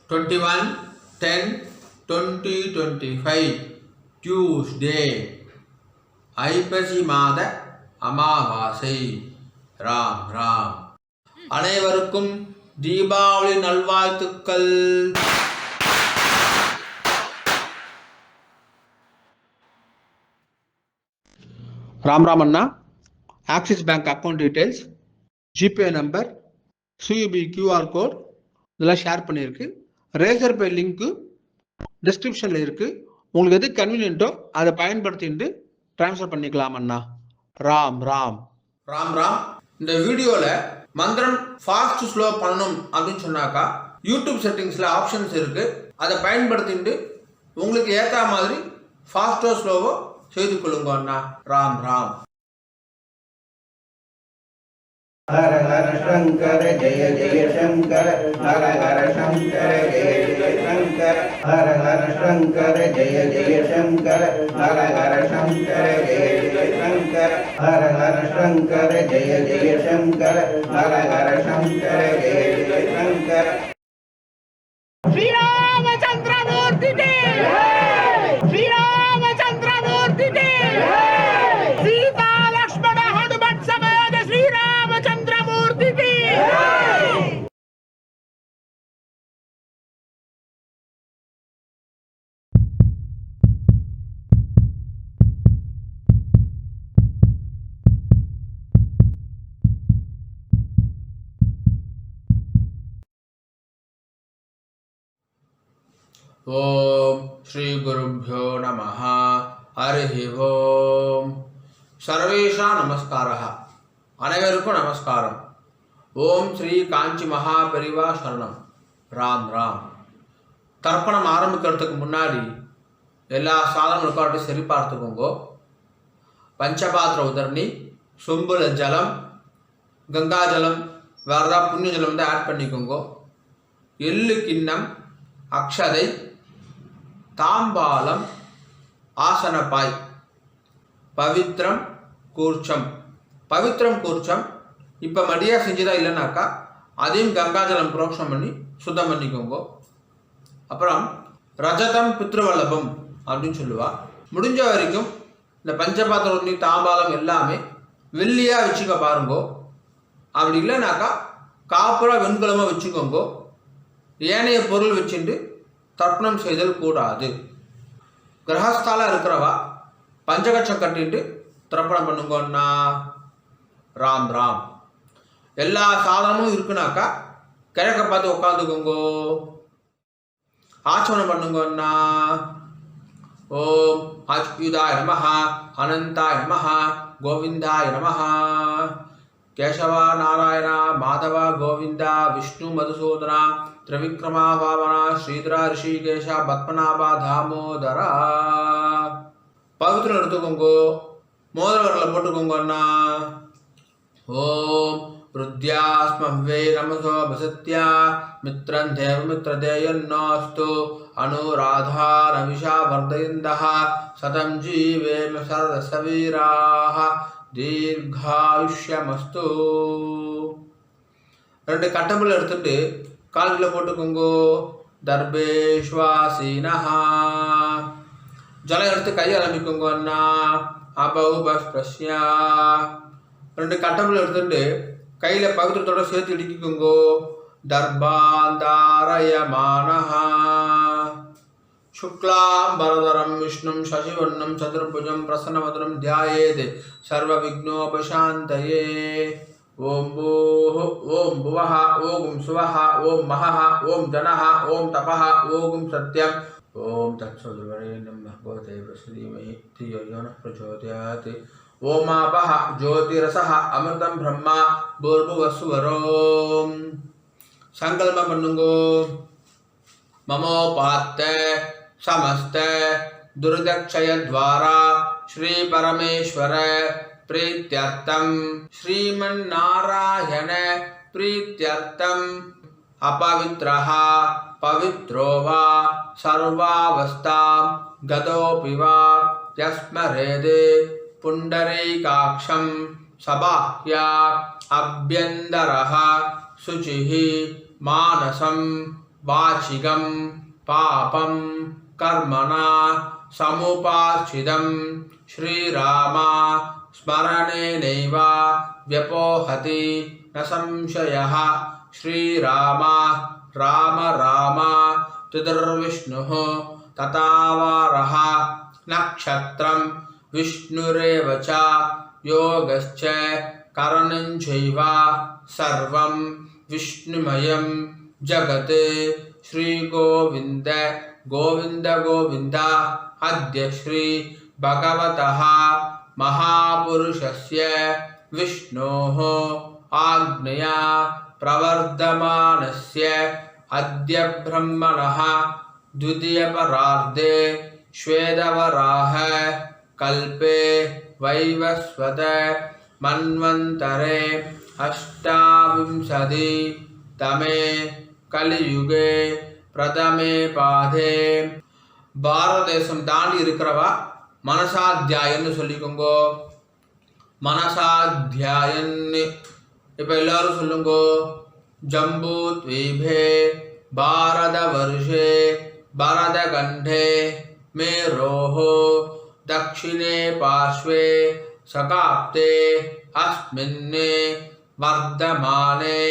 21/10/2025 Tuesday ஐப்பசி மாத அமாவாசை. ராம் ராம். அனைவருக்கும் தீபாவளி நல்வாழ்த்துக்கள். ராம் ராம் அண்ணா. Axis bank account details, GPay number, சியூபி கியூஆர் கோட் இதெல்லாம் ஷேர் பண்ணியிருக்கு. ரேசர் பே லிங்க்கு டிஸ்கிரிப்ஷனில் இருக்குது. உங்களுக்கு எது கன்வீனியன்ட்டோ அதை பயன்படுத்திட்டு ட்ரான்ஸ்ஃபர் பண்ணிக்கலாம் அண்ணா. ராம் ராம். ராம் ராம். இந்த வீடியோவில் மந்திரம் ஃபாஸ்ட் ஸ்லோ பண்ணணும் அப்படின்னு சொன்னாக்கா யூடியூப் செட்டிங்ஸில் ஆப்ஷன்ஸ் இருக்குது. அதை பயன்படுத்திட்டு உங்களுக்கு ஏற்ற மாதிரி ஃபாஸ்ட்டோ ஸ்லோவோ செய்து கொள்ளுங்க அண்ணா. ராம் ராம். हर हर शंकर जय जय शंकर, हर हर शंकर जय जय शंकर, हर हर शंकर जय जय शंकर, हर हर शंकर जय जय शंकर, हर हर शंकर जय जय शंकर, हर हर शंकर जय जय शंकर. श्री रामचंद्र मूर्ति की जय, श्री रामचंद्र मूर्ति की जय, सीता लक्ष्मण हनुमत समेत श्री रामचंद्र मूर्ति की जय. ஓம் ஸ்ரீ குருப்யோ நமஹ. ஹரி ஓம். சர்வேஷா நமஸ்காரः. அனைவருக்கும் நமஸ்காரம். ஓம் ஸ்ரீ காஞ்சி மகா பெரிவா சரணம். ராம் ராம். தர்ப்பணம் ஆரம்பிக்கிறதுக்கு முன்னாடி எல்லா சாதனங்களுக்கும் சரி பார்த்துக்கோங்க. பஞ்சபாத்திர உதரணி, சொம்புல ஜலம், கங்கா ஜலம், வேறு ஏதாவது புண்ணிய ஜலம் வந்து ஆட் பண்ணிக்கோங்க. எள்ளு கிண்ணம், அக்ஷதை, தாம்பாலம், ஆசனப்பாய், பவித்ரம் கூர்ச்சம். பவித்ரம் கூர்ச்சம் இப்போ மடியாக செஞ்சுதான் இல்லைனாக்கா அதையும் கங்காஜலம் புரோக்ஷம் பண்ணி சுத்தம் பண்ணிக்கோங்க. அப்புறம் ரஜதம் பித்ருவல்லபம் அப்படின்னு சொல்லுவா. முடிஞ்ச வரைக்கும் இந்த பஞ்சபாத்திர உண்ணி, தாம்பாலம் எல்லாமே வெள்ளியாக வச்சுக்க பாருங்கோ. அப்படி இல்லைனாக்கா காப்புரா வெண்கலமாக வச்சுக்கோங்க. ஏனைய பொருள் வச்சுட்டு தர்ப்பணம் செய்தல் கூடாது. கிரகஸ்தால இருக்கிறவா பஞ்சகட்சம் கட்டிட்டு தர்ப்பணம் பண்ணுங்கன்னா. ராம் ராம். எல்லா சாதனமும் இருக்குனாக்கா கிழக்க பார்த்து உட்காந்துக்கோங்கோ. ஆச்சமனம் பண்ணுங்கன்னா. ஓம் அச்சுதாய நமஹ, அனந்தாய நமஹ, கோவிந்தாய நமஹ. கேசவ நாராயண மாதவ கோவிந்த விஷ்ணு மதுசூதன திரிவிக்ரமா பாவன ஸ்ரீதர ரிஷிகேஷ பத்மநாப தாமோதரா. பவித்திரம் எடுத்துக்கோங்கோ. மோதிரவரில் போட்டுக்கோங்கன்னா. ஓம் ருத்யாஸ்மவ்வே நமசோ வசத்யா மித்ரன் தேவ மித்ரதேயன்னோஸ்து அனுராதா நவிஷா வர்தயந்தः சதம் ஜீவேம சரதசவீராः தீர்காயுஷ்யமஸ்து. ரெண்டு கட்டம்புல எடுத்துட்டு கால்களில் போட்டுக்கோங்கோ. தர்பேஷ்வாசீனஹா. ஜலம் எடுத்து கையை ஆரம்பிக்கோங்க அண்ணா. அபௌபஸ்பிரஸ்யா. ரெண்டு கட்டம்புல எடுத்துட்டு கையில் பவித்திரத்தோட சேர்த்து இடிக்கிக்கோங்கோ. தர்பாந்தாரயமானஹா. शुक्लांबरधरं विष्णुं शशिवर्णं चतुर्भुजं प्रसन्नवदनं ध्यायेत् सर्वविघ्नोपशान्तये. ओम भूः, ओम भुवः, ओम सुवः, ओम महः, ओम जनः, ओम तपः, ओम सत्यम्. ओम तत्सवितुर्वरेण्यं भर्गो देवस्य धियो यो नः प्रचोदयात्. ओम आपः ज्योतिरसः अमृतं ब्रह्मा भूर्भुवस्सुवरोम्. संकल्पம் பண்ணுங்கோ. ममोपात्ते समस्त दुर्दक्षय द्वारा श्री परमेश्वर प्रीत्यर्थम श्रीमन्नारायण प्रीत्यर्थम अपवित्रः पवित्रो वा सर्वावस्थां गतोऽपि वा यस्मरेदे पुण्डरीकाक्षं सबाह्या अभ्यन्तरः शुचिः मानसं वाचिकं पापं कर्मणा समुपाश्चितं श्रीराम स्मरणेनैव व्यपोहति न संशयः श्रीराम राम राम तुदुर्विष्णुः तथावारः नक्षत्रं विष्णुरेव च योगश्च करणं चैव सर्वं विष्णुमयं जगत् श्रीगोविन्द गोविन्द गोविन्द अद्य श्री भगवतः महापुरुषस्य विष्णोः आज्ञया प्रवर्धमानस्य अद्य ब्रह्मणः द्वितीयपरार्धे श्वेतवराह कल्पे वैवस्वत मन्वन्तरे अष्टाविंशतितमे कलियुगे प्रथमे पादे பாரத தேசம் தாண்டி இருக்கிறவா மனசாத்தியாயன்னு சொல்லிக்கோங்கோ. மனசாத்தியாயன்னு இப்போ எல்லாரும் சொல்லுங்கோ. ஜம்பூ த்வீபே பாரத வருஷே பரத கண்டே மேரோஹோ தக்ஷிணே பார்ஷ்வே சகாப்தே அஸ்மின்னே வர்தமானே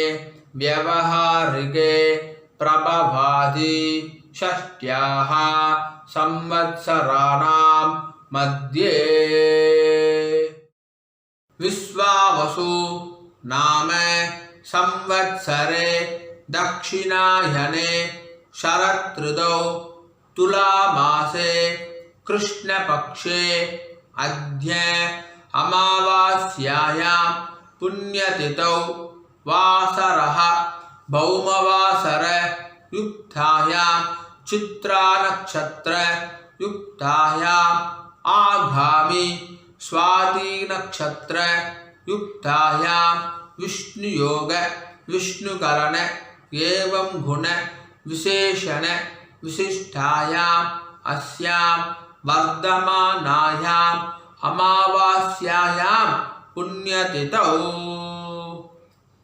व्यवहारिके प्रभवादि षष्ट्याः संवत्सराणां मध्ये विश्वावसु नाम संवत्सरे दक्षिणायने शरदृतौ तुलामासे कृष्णपक्षे अद्य अमावास्यायां पुण्यतिथौ वासरः भौमवासर युक्तायां चित्रा नक्षत्र युक्तायां आगामी स्वाति नक्षत्र युक्तायां विष्णुयोग विष्णुकरण एवं गुण विशेषण विशिष्टायां अस्यां वर्धमानायां अमावास्यायां पुण्यतिथौ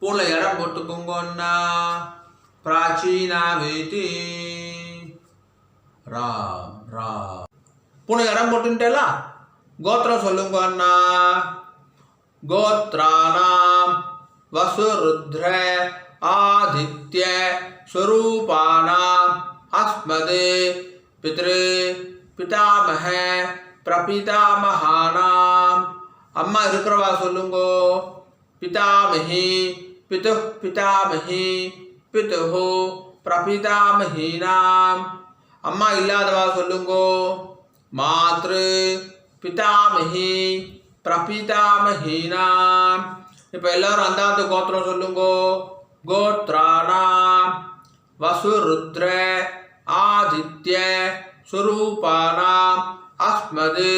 पूर्ण इடம் போட்டுக்கோங்கண்ணா பிராச்சீனாவேதி ராம் ராம் பூर्ण இடம் போட்டுட்டேல கோத்திரம் சொல்லுங்க அண்ணா கோத்ராணாம் வசுருத்ர ஆதித்ய ஸ்வரூபாணாம் அஸ்மதே பித்ரு பிதாமஹ பிரபிதாமஹானாம் அம்மா இருக்கிறவா சொல்லுங்கோ पितामही पितुः पितामही पितुः प्रपितामहीनाम अम्मा इल्लादवा सोल्लुंगो मातृ पितामही प्रपितामहीनाम இப்போ எல்லாரும் அந்தாந்த கோத்திரம் சொல்லுங்கோ கோத்ராணாம் வசுருத்ர ஆதித்ய ஸ்வரூபாணாம் அஸ்மது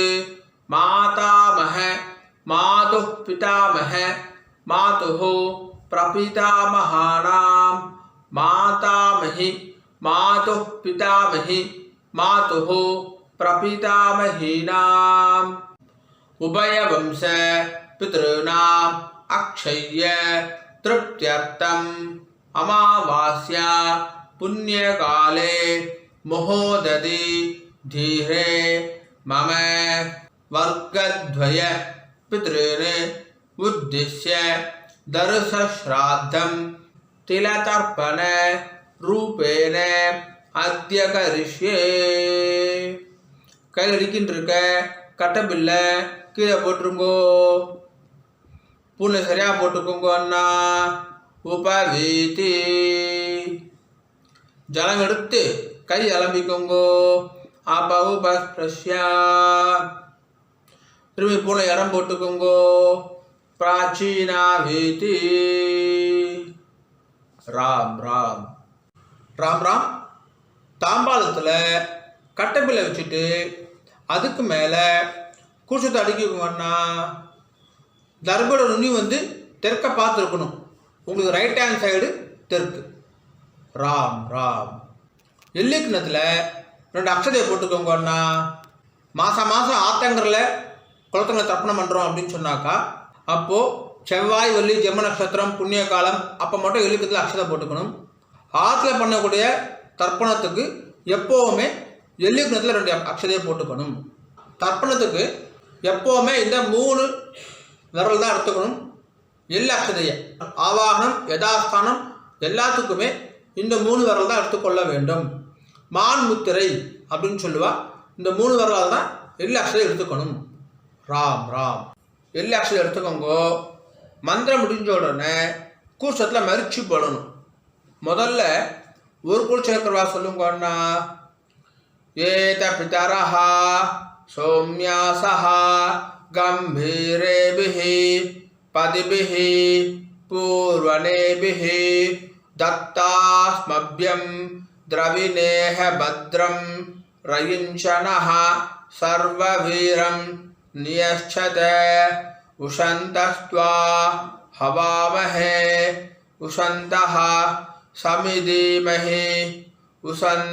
மாதாமஹ மாதுः पितामह मातुः प्रपितामहानां मातामही मातुः पितामही मातुः प्रपितामहीनाम् उभयवंश पितॄणाम् अक्षय्य तृप्त्यर्थम् अमावास्या पुण्यकाले महोदधि धीरे मम वर्गद्वय पितॄन् उद्दिश्य दर्शश्राद्धं तिलतर्पण रूपेण अद्य करिष्ये கையில் அடிக்கின்றிருக்க கட்டபில்ல கீழே போட்டுருங்கோ பூனை சரியாக போட்டுக்கோங்க அண்ணா உபவீதி ஜலம் எடுத்து கை அலம்பிக்கோங்கோ அபவுபஸ்பிரஷ்யா திரும்பி பூனை இடம் போட்டுக்கோங்கோ பிராச்சீனாவேதி ராம் ராம் ராம் ராம் தாம்பாளத்தில் கட்டப்பில்லை வச்சுட்டு அதுக்கு மேலே குடிச்சத்தை அடிக்கணும்னா தர்போட நுனி வந்து தெற்க பார்த்துருக்கணும். உங்களுக்கு ரைட் ஹேண்ட் சைடு தெற்கு. ராம் ராம் எல்லிக்கிணத்தில் 2 அக்ஷதையை போட்டுக்கோங்கன்னா மாதம் மாதம் ஆத்தங்கரில் குளத்தங்களை தர்ப்பணம் பண்ணுறோம் அப்படின்னு சொன்னாக்கா அப்போது செவ்வாய் வெள்ளி ஜென்ம நட்சத்திரம் புண்ணிய காலம் அப்போ மட்டும் எல்லிக்கத்தில் அக்ஷதை போட்டுக்கணும். ஆற்றுல பண்ணக்கூடிய தர்ப்பணத்துக்கு எப்போவுமே எல்லிக்குணத்தில் 2 அக்ஷதையை போட்டுக்கணும். தர்ப்பணத்துக்கு எப்போவுமே இந்த 3 விரல் தான் எடுத்துக்கணும். எல்லை அக்ஷதையை ஆவாகனம் யதாஸ்தானம் எல்லாத்துக்குமே இந்த 3 விரல் தான் எடுத்துக்கொள்ள வேண்டும். மான் முத்திரை அப்படின்னு சொல்லுவா. இந்த 3 விரலால் தான் எல்லை அக்ஷதை எடுத்துக்கணும். ராம் ராம் எல்லை அக்ஷதை எடுத்துக்கோங்க. மந்திரம் முடிஞ்ச உடனே கூர்ச்சத்தில் மரிச்சு போடணும். முதல்ல ஒரு கூர்ச்சம் இருக்கிறவா சொல்லுங்கன்னா, ஏத பிதரஹா சௌமியாசஹா கம்பீரேபிஹி பதிபிஹி பூர்வனேபிஹி தத்தாஸ்மப்யம் திரவிணேஹ பத்ரம் ரயிஞ்சனஹ சர்வவீரம் நியச்சத உஷந்தஸ்த்வா ஹவாமஹே உஷந்தஹ சமிதீமஹி உசன்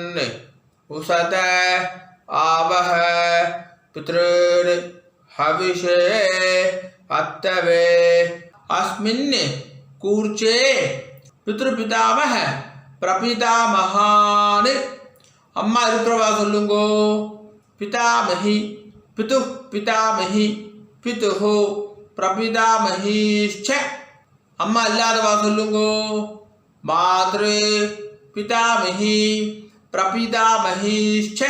உசத ஆவஹ பித்ருர் ஹவிஷே அத்தவே அஸ்மின் கூர்ச்சே பித்ருபிதாமஹ பிரபிதாமஹான். அம்மா இருக்கிறவா சொல்லுங்கோ. பிதாமஹி பிது பிதாமஹி பிதுஹு பிரபிதாமஹீச்ச. அம்மா இல்லாதவா சொல்லுங்கோ. மாத்ரு பிதாமஹி பிரபிதாமஹீச்ச.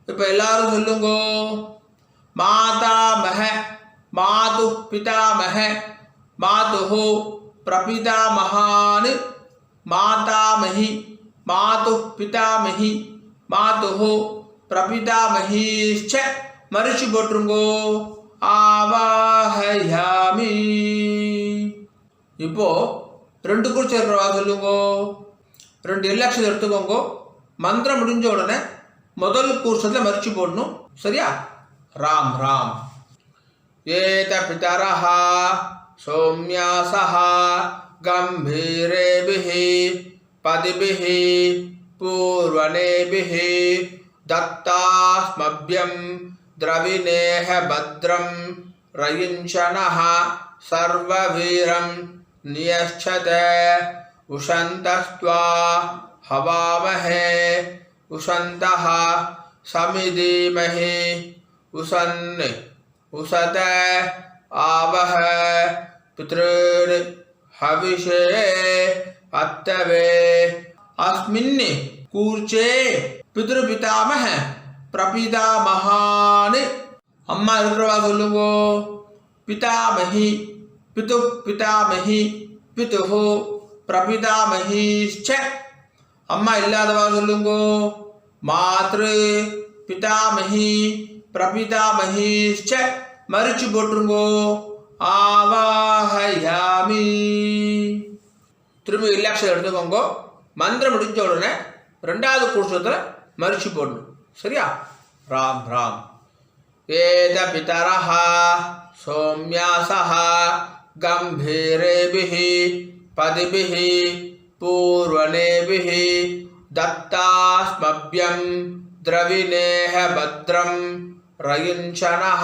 இப்போ எல்லாரும் சொல்லுங்கோ. மாதாமஹ மாது பிதாமஹ மாதுஹு பிரபிதாமஹான். மாதாமஹி மாது பிதாமஹி மாதுஹு பிரபிதாமஹீச்ச. மரிச்சு போட்டுருங்கோ. ஆவாஹயாமி. இப்போ 2 கூர்ச்சம் இருக்கிறவா சொல்லுங்கோ. 2 எல்லை அக்ஷதை எடுத்துக்கோங்க. மந்திரம் முடிஞ்ச உடனே முதல் கூர்ச்சத்தில் மரிச்சு போடணும். சரியா? ராம் ராம் ஏத பிதரஹா சௌமியாசஹா கம்பீரேபிஹி பதிபிஹி பூர்வனேபிஹி தத்தாஸ்மப்யம் திரவிணேஹ பத்ரம் ரயிஞ்சனஹ சர்வவீரம் நியச்சத உஷந்தஸ்த்வா ஹவாமஹே உஷந்தஹ சமிதீமஹி உசன் உசத ஆவஹ பித்ருர் ஹவிஷே அத்தவே அஸ்மின் கூர்ச்சே பித்ருபிதாமஹ பிரபிதாமஹான். அம்மா இருக்கிறவா சொல்லுங்கோ. பிதாமஹி பிது பிதாமஹி பிதுஹு பிரபிதாமஹீச்ச. அம்மா இல்லாதவா சொல்லுங்கோ. மாத்ரு பிதாமஹி பிரபிதாமஹீச்ச. மரிச்சு போட்டுருங்கோ. ஆவாஹயாமி. திரும்பி ரிலாக்ஸ் எடுத்துக்கோங்க. மந்திரம் முடிஞ்ச உடனே 2வது கூர்ச்சத்தில் மரிச்சு போடணும். சரியா? ராம் ராம் ஏத பிதரஹா சௌமியாசஹா கம்பீரேபிஹி பதிபிஹி பூர்வனேபிஹி தத்தாஸ்மப்யம் திரவிணேஹ பத்ரம் ரயிஞ்சனஹ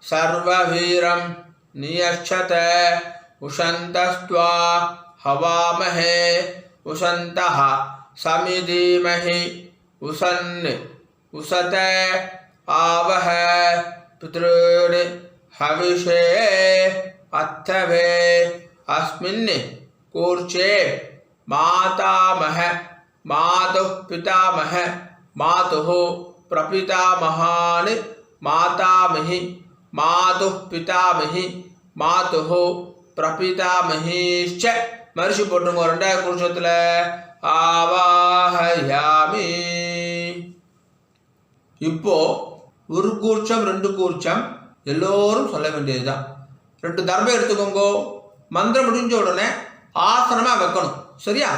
சர்வவீரம் நியச்சத உஷந்தஸ்த்வா ஹவாமஹே உஷந்தஹ சமிதீமஹி உசன் உசத ஆவஹ பித்ருர் ஹவிஷே அத்தவே அஸ்மின் கூர்ச்சே மாதாமஹ மாது பிதாமஹ மாதுஹு பிரபிதாமஹான். மாதாமஹி மாது பிதாமஹி மாதுஹு பிரபிதாமஹீச்ச. மரிச்சு போட்டுருங்க 2வது கூர்ச்சத்தில். ஆவாஹயாமி. இப்போ ஒரு கூர்ச்சம் 2 கூர்ச்சம் எல்லோரும் சொல்ல வேண்டியதுதான். 2 தர்பை எடுத்துக்கோங்க. மந்திரம் முடிஞ்ச உடனே ஆசனமா வைக்கணும். சரியா?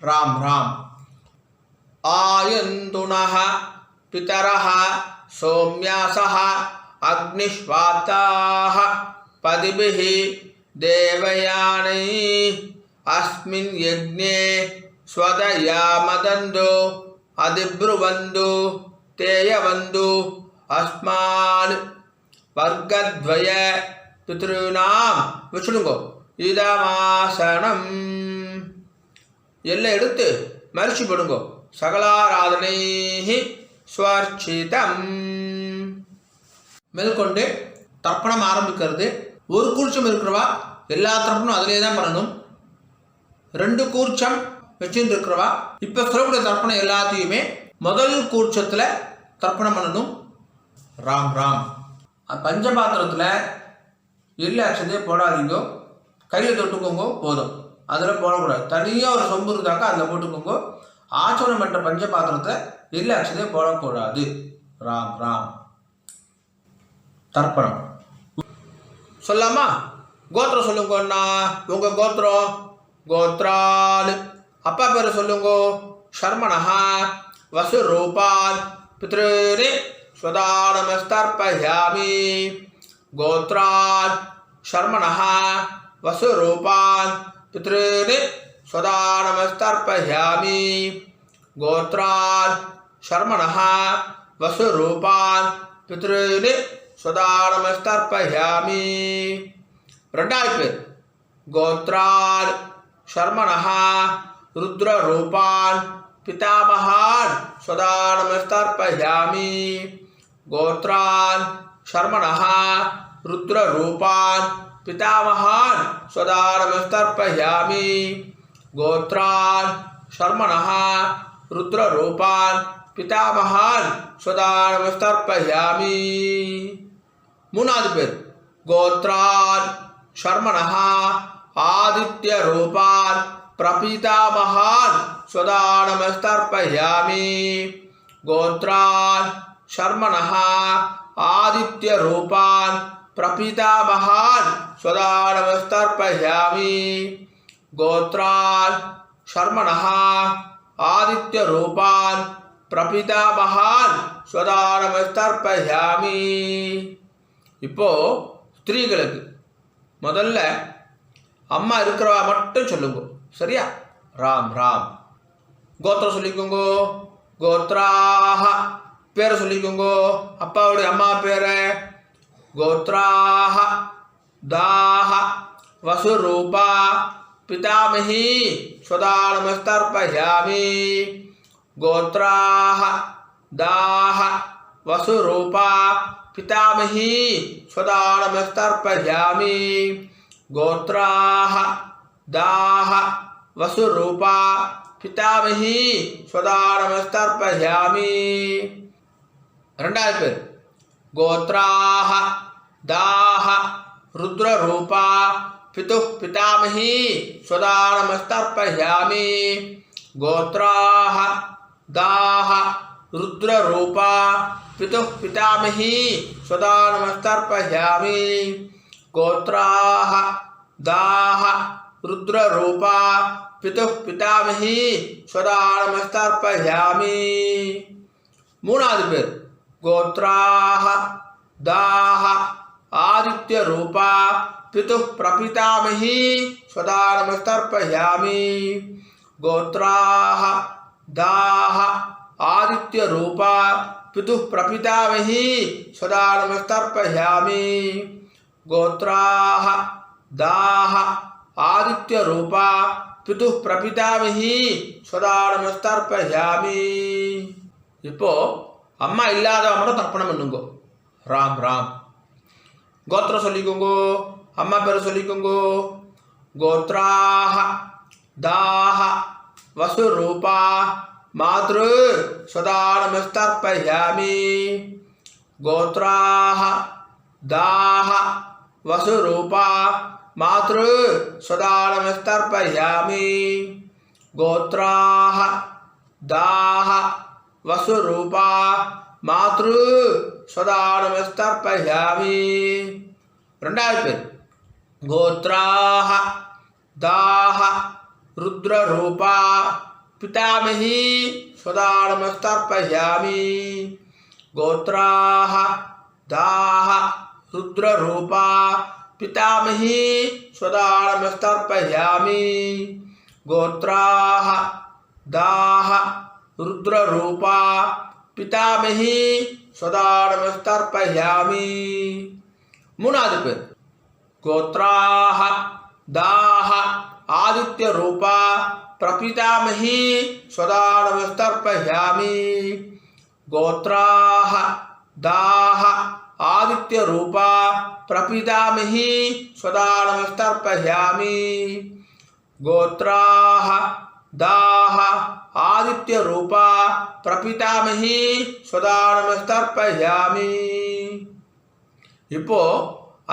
ராம் ராம் ஆயந்துனஹ பிதரஹ சௌமியாசஹ அக்னிஷ்வாத்தாஹ பதிபிஹி தேவயானை அஸ்மின் யக்ஞே ஸ்வதயாமதந்து அதிப்ருவந்து தேயவந்து அஸ்மான் வர்க்கத்வய பித்ருநாம். வச்சுடுங்கோ. இதமாசனம். எல்லாம் எடுத்து மரிச்சு போடுங்கோ. சகலாராதனைः ஸ்வர்ச்சிதம். மேற்கொண்டு தர்ப்பணம் ஆரம்பிக்கிறது. ஒரு கூர்ச்சம் இருக்கிறவா எல்லா தர்ப்பணம் அதிலே தான் பண்ணணும். 2 கூர்ச்சம் வச்சுட்டு இருக்கிறவா இப்போ சொல்லக்கூடிய தர்ப்பணம் எல்லாத்தையுமே முதல் கூர்ச்சத்தில் தர்ப்பணம் பண்ணணும். ராம் ராம். பஞ்சபாத்திரத்தில் எள்ளு அக்ஷதையை போடாதீங்க, கையில் தொட்டுக்கோங்க போதும், அதில் போடக்கூடாது. தனியாக ஒரு சொம்பு இருந்தாக்கா அதில் போட்டுக்கோங்க. ஆச்சரணம் என்ற பஞ்சபாத்திரத்தை எள்ளு அக்ஷதையை போடக்கூடாது. ராம் ராம். தர்ப்பணம் சொல்லாமா? கோத்திரம் சொல்லுங்கண்ணா. உங்கள் கோத்திரம் கோத்ரான். அப்பா பேர் சொல்லுங்க. சர்மணஹா வசுரூபான் பித்ருனி ஸ்வதானமஸ்தர்ப்பயாமி. கோத்ரான் சர்மணஹா வசுரூபான் பித்ருனி ஸ்வதானமஸ்தர்ப்பயாமி. கோத்ரான் சர்மணஹா வசுரூபான் பித்ருனி ஸ்வதானமஸ்தர்ப்பயாமி. 2வது பேர் கோத்ரான் சர்மணஹா ருத்ரரூபான் பிதாமகான் ஸ்வதானமஸ்தர்ப்பயாமி. கோத்ரான் சர்மணஹா ருத்ரரூபான் பிதாமகான் ஸ்வதானமஸ்தர்ப்பயாமி. கோத்ரான் சர்மணஹா ருத்ரரூபான் பிதாமகான் ஸ்வதானமஸ்தர்ப்பயாமி. 3வது பேர் கோத்ரான் சர்மணஹா ஆதித்ய ரூபான் பிரபிதாமகான் ஸ்வதானமஸ்தர்ப்பயாமி. கோத்ரான் சர்மணஹா ஆதித்ய ரூபான் பிரபிதாமகான் ஸ்வதானமஸ்தர்ப்பயாமி. கோத்ரான் சர்மணஹா ஆதித்ய ரூபான் பிரபிதாமகான் ஸ்வதானமஸ்தர்ப்பயாமி. இப்போ ஸ்திரீகளுக்கு முதல்ல அம்மா இருக்கிறவா மட்டும் சொல்லுங்க, சரியா? ராம் ராம். கோத்திரம் சொல்லிக்கோங்க. கோத்ராஹ பேரை சொல்லிக்கோங்க, அப்பாவுடைய அம்மா பேரை. கோத்ராஹ தாஹ வசுரூபா பிதாமஹி ஸ்வதானமஸ்தர்ப்பயாமி. கோத்ராஹ தாஹ வசுரூபா பிதாமஹி ஸ்வதானமஸ்தர்ப்பயாமி. கோத்ராஹ தாஹ வசுரூபா பிதாமஹி ஸ்வதானமஸ்தர்ப்பயாமி. 2வது பேர் கோத்ராஹ தாஹ ருத்ரரூபா பிதுः பிதாமஹி ஸ்வதானமஸ்தர்ப்பயாமி. கோத்ராஹ தாஹ ருத்ரரூபா பிதுः பிதாமஹி ஸ்வதானமஸ்தர்ப்பயாமி. கோத்ராஹ தாஹ ருத்ரரூபா பிதுः பிதாமஹி ஸ்வதானமஸ்தர்ப்பயாமி. 3வது பேர் கோத்ராஹ தாஹ ஆதித்ய ரூபா பிதுः பிரபிதாமஹி ஸ்வதானமஸ்தர்ப்பயாமி. கோத்ராஹ தாஹ ஆதித்ய ரூபா பிதுः பிரபிதாமஹி ஸ்வதானமஸ்தர்ப்பயாமி. கோத்ராஹ தாஹ ஆதித்ய ரூபா பிதுः பிரபிதாமஹி ஸ்வதானமஸ்தர்ப்பயாமி. இப்போ அம்மா இல்லாதவ மட்டும் தர்ப்பணம் பண்ணுங்க. ராம் ராம். கோத்திரம் சொல்லிக்கோங்க, அம்மா பேர் சொல்லிக்கோங்க. கோத்ராஹ தாஹ வசுரூபா மாத்ரு ஸ்வதானமஸ்தர்ப்பயாமி. கோத்ராஹ தாஹ வசுரூபா மாத்ரு ஸ்வதானமஸ்தர்ப்பயாமி. கோத்ராஹ தாஹ வசுரூபா மாத்ரு ஸ்வதானமஸ்தர்ப்பயாமி. 2வது பேர் கோத்ராஹ தாஹ ருத்ரரூபா பிதாமஹி ஸ்வதானமஸ்தர்ப்பயாமி. கோத்ராஹ தாஹ ருத்ரரூபா பிதாமஹி ஸ்வதானமஸ்தர்ப்பயாமி. கோத்ராஹ தாஹ ருத்ரரூபா பிதாமஹி ஸ்வதானமஸ்தர்ப்பயாமி. 3வது பேர் கோத்ராஹ தாஹ ஆதித்ய ரூபா प्रपितामही स्वदा नमस्तर्पयामि। गोत्राः दाः आदित्यरूपा प्रपितामही स्वदा नमस्तर्पयामि। गोत्राः दाः आदित्यरूपा प्रपितामही स्वदा नमस्तर्पयामि। இப்போ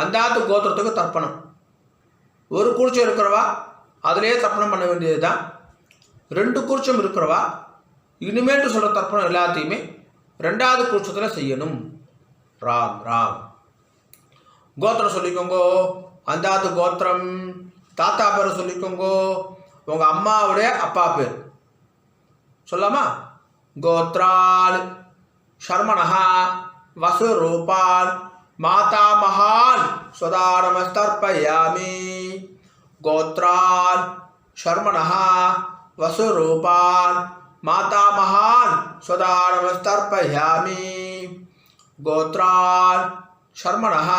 அந்தாத்து கோத்திரத்துக்கு தர்ப்பணம். ஒரு கூர்ச்சம் இருக்கிறவா அதிலே தர்ப்பணம் பண்ண வேண்டியது தான். 2 கூர்ச்சம் இருக்கிறவா இனிமேட்டு சொல்கிற தர்ப்பணம் எல்லாத்தையுமே 2வது கூர்ச்சத்தில் செய்யணும். ராம் ராம். கோத்திரம் சொல்லிக்கோங்கோ. அந்தாத்து கோத்திரம். தாத்தா பேர் சொல்லிக்கோங்கோ. உங்கள் அம்மாவுடைய அப்பா பேர் சொல்லாமா? கோத்ரால் ஷர்மணஹா வசுரூபான் मातामहान् स्वदा नमस्तर्पयामि। गोत्रान् शर्मणः वसुरूपान् मातामहान् स्वदा नमस्तर्पयामि। गोत्रान् शर्मणः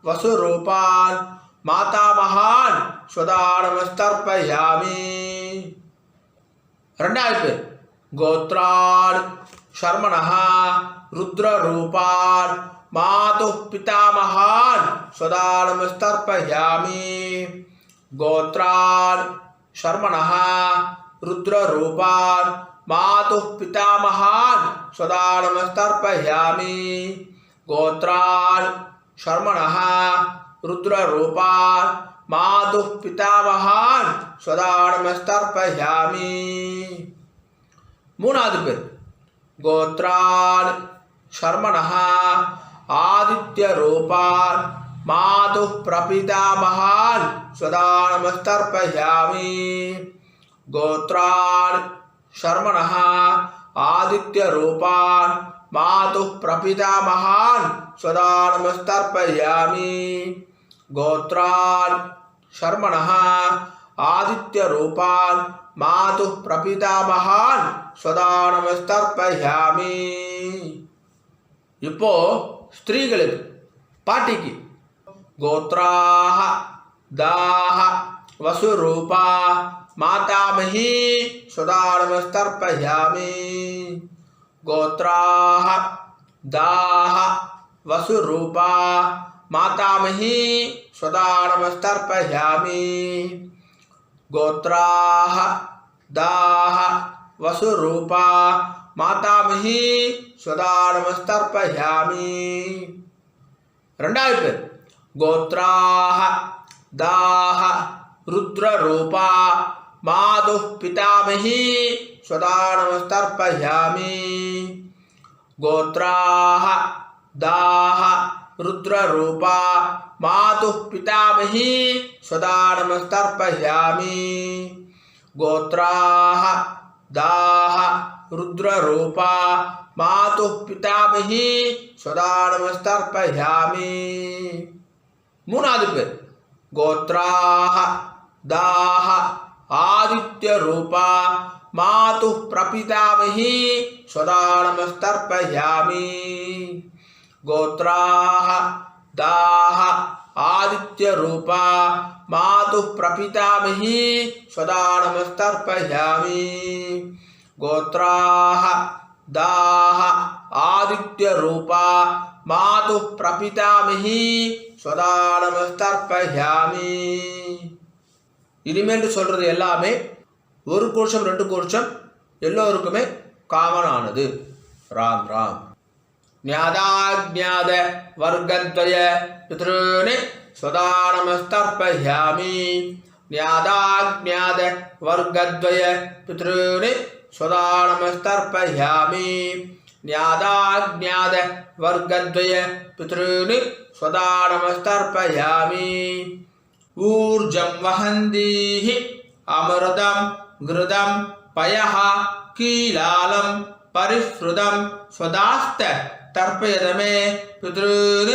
वसुरूपान् मातामहान् स्वदा नमस्तर्पयामि। 2வது பேர் गोत्रान् शर्मणः रुद्ररूपान् मातुः पितामहान् स्वदा नमस्तर्पयामि। गोत्रान् शर्मणः रुद्ररूपान् मातुः पितामहान् स्वदा नमस्तर्पयामि। गोत्रान् शर्मणः रुद्ररूपान् मातुः पितामहान् स्वदा नमस्तर्पयामि। 3வது பேர் गोत्रान् शर्मणः आदित्यरूपान् मातुः प्रपितामहान् स्वदा नमस्तर्पयामि। गोत्रान् शर्मणः आदित्यरूपान् मातुः प्रपितामहान् स्वदा नमस्तर्पयामि। गोत्रान् शर्मणः आदित्यरूपान् मातुः प्रपितामहान् स्वदा नमस्तर्पयामि। இப்போ ஸ்திரீகளுக்கு பாட்டிக்கு गोत्राः दाः वसुरूपा मातामही स्वदा नमस्तर्पयामि। गोत्राः दाः वसुरूपा मातामही स्वदा नमस्तर्पयामि। गोत्राः दाः वसुरूपा मातामही स्वदा नमस्तर्पयामि। 2வது பேர் गोत्राः दाः रुद्ररूपा मातुः पितामही स्वदा नमस्तर्पयामि। गोत्राः दाः रुद्ररूपा मातुः पितामही स्वदा नमस्तर्पयामि। गोत्राः दाः रुद्ररूपा मातुः पितामही स्वदा नमस्तर्पयामि। 3வது பேர் गोत्राः दाः आदित्यरूपा मातुः प्रपितामही स्वदा नमस्तर्पयामि। गोत्राः दाः आदित्यरूपा मातुः प्रपितामही स्वदा नमस्तर्पयामि। गोत्राः दाः आदित्यरूपा मातुः प्रपितामही स्वदा नमस्तर्पयामि। இனிமேல் சொல்றது எல்லாமே ஒரு கோஷம் 2 கோஷம் எல்லோருக்குமே காமனானது. ராம் ராம். ஞாதாஜ்ஞாத வர்க்கத்வய பித்ருனே स्वदा नमस्तर्पयामि। ஞாதாஜ்ஞாத வர்க்கத்வய பித்ருனே स्वदा नमस्तर्पयामि। ஞாதாஜ்ஞாத வர்க்கத்வய பித்ருனே स्वदा नमस्तर्पयामि। ऊर्जं वहन्तीः अमृतं घृतं पयः कीलालं परिश्रुतं स्वदास्त तर्पयत मे पितॄन्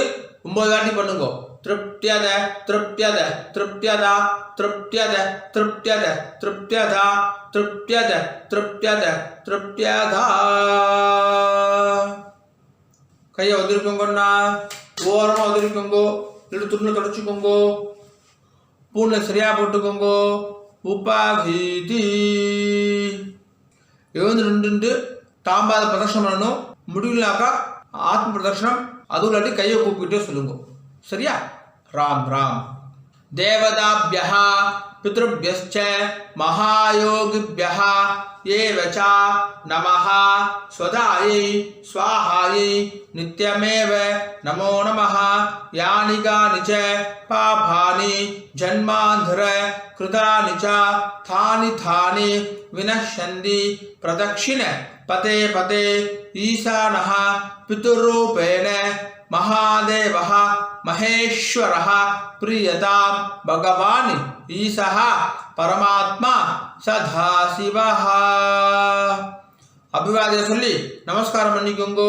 9 வாட்டி பண்ணுங்க. तृप्त्यद तृप्त्यद तृप्त्यदा तृप्त्यद तृप्त्यद तृप्त्यदा तृप्त्यद तृप्त्यद तृप्त्यदा. கையை ஒதுரிக்கோங்கண்ணா, ஓரமாக ஒதுரிக்கோங்கோ, இல்லை துணியில் தொடச்சிக்கோங்கோ, பூனை சரியாக போட்டுக்கோங்கோ, உபவீதி. எழுந்து நின்று தாம்பாத பிரதர்ஷனம் பண்ணணும். முடியலனாக்கா ஆத்ம பிரதர்ஷனம், அதுவும் இல்லாட்டி கையை கூப்பிட்டே சொல்லுங்க. சரியா? ராம் ராம். தேவதாபியः பித்ருभ्यश्च महायोगिभ्यः एव च नमः स्वधायै स्वाहायै नित्यमेव नमो नमः. यानि कानि च पापानि जन्मान्धर कृतानि च थानि थानि विनश्यन्ति प्रदक्षिण पते पते ईशानः पितृरूपेण महादेवः महेश्वरः प्रियतां भगवान् ईशः परमात्मा सदाशिवः. अभिवादय சொல்லி நமஸ்காரம் பண்ணிக்கோங்க.